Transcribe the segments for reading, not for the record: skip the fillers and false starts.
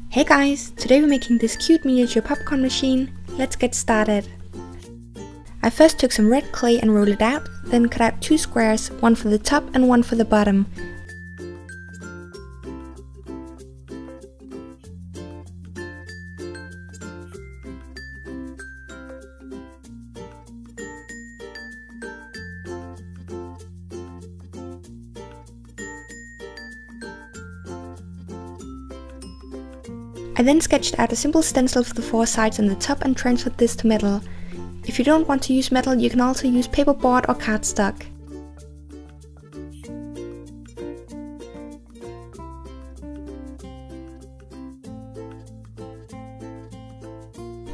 Hey guys, today we're making this cute miniature popcorn machine. Let's get started. I first took some red clay and rolled it out, then cut out 2 squares, one for the top and one for the bottom. I then sketched out a simple stencil for the 4 sides on the top and transferred this to metal. If you don't want to use metal, you can also use paperboard or cardstock.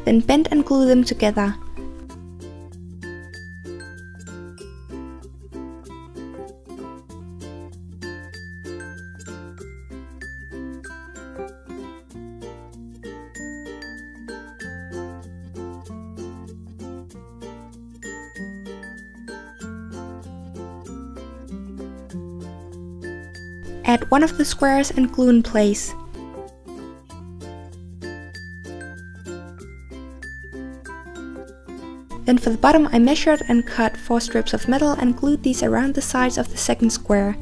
Then bend and glue them together. Add one of the squares and glue in place. Then for the bottom I measured and cut 4 strips of metal and glued these around the sides of the second square.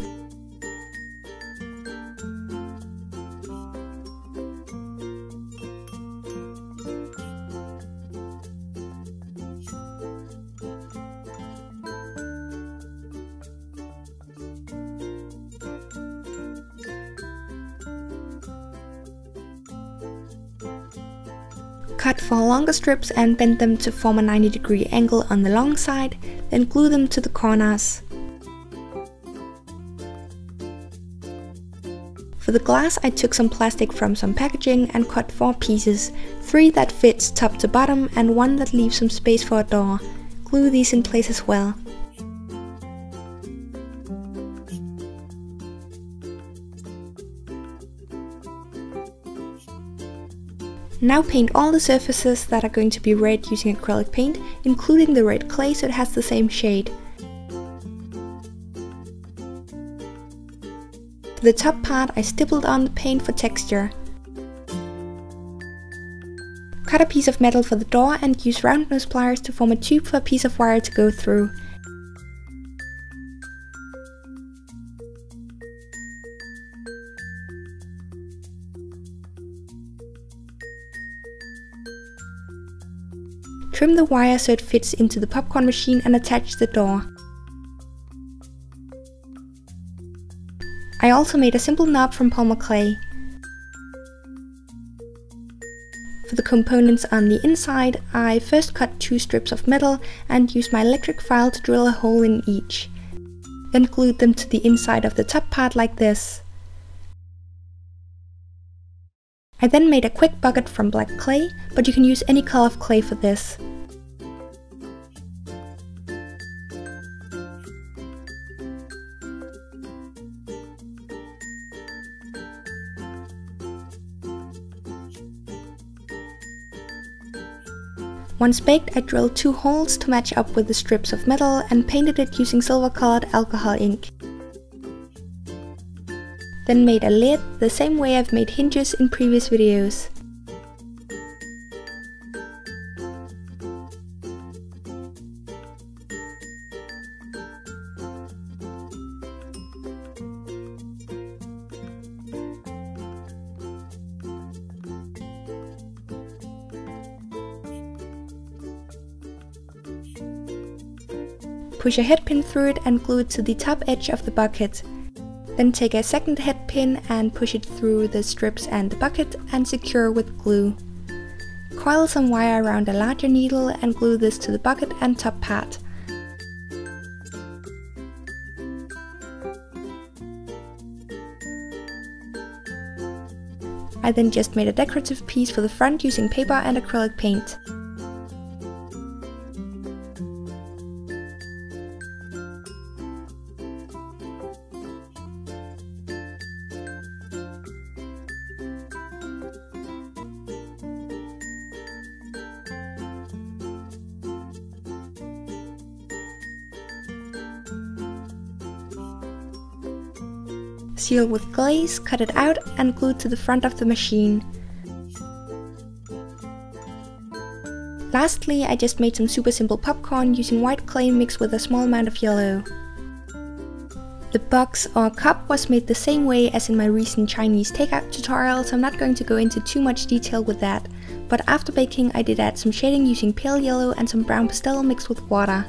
Cut 4 longer strips and bend them to form a 90-degree angle on the long side, then glue them to the corners. For the glass I took some plastic from some packaging and cut 4 pieces, 3 that fits top to bottom and 1 that leaves some space for a door. Glue these in place as well. Now paint all the surfaces that are going to be red using acrylic paint, including the red clay so it has the same shade. For the top part I stippled on the paint for texture. Cut a piece of metal for the door and use round nose pliers to form a tube for a piece of wire to go through. Trim the wire so it fits into the popcorn machine and attach the door. I also made a simple knob from polymer clay. For the components on the inside, I first cut 2 strips of metal and used my electric file to drill a hole in each. Then glued them to the inside of the top part like this. I then made a quick bucket from black clay, but you can use any color of clay for this. Once baked, I drilled 2 holes to match up with the strips of metal and painted it using silver-colored alcohol ink. Then made a lid the same way I've made hinges in previous videos. Push a head pin through it and glue it to the top edge of the bucket. Then take a second head pin and push it through the strips and the bucket and secure with glue. Coil some wire around a larger needle and glue this to the bucket and top part. I then just made a decorative piece for the front using paper and acrylic paint. Seal with glaze, cut it out and glue to the front of the machine. Lastly, I just made some super simple popcorn using white clay mixed with a small amount of yellow. The box or cup was made the same way as in my recent Chinese takeout tutorial, so I'm not going to go into too much detail with that. But after baking I did add some shading using pale yellow and some brown pastel mixed with water.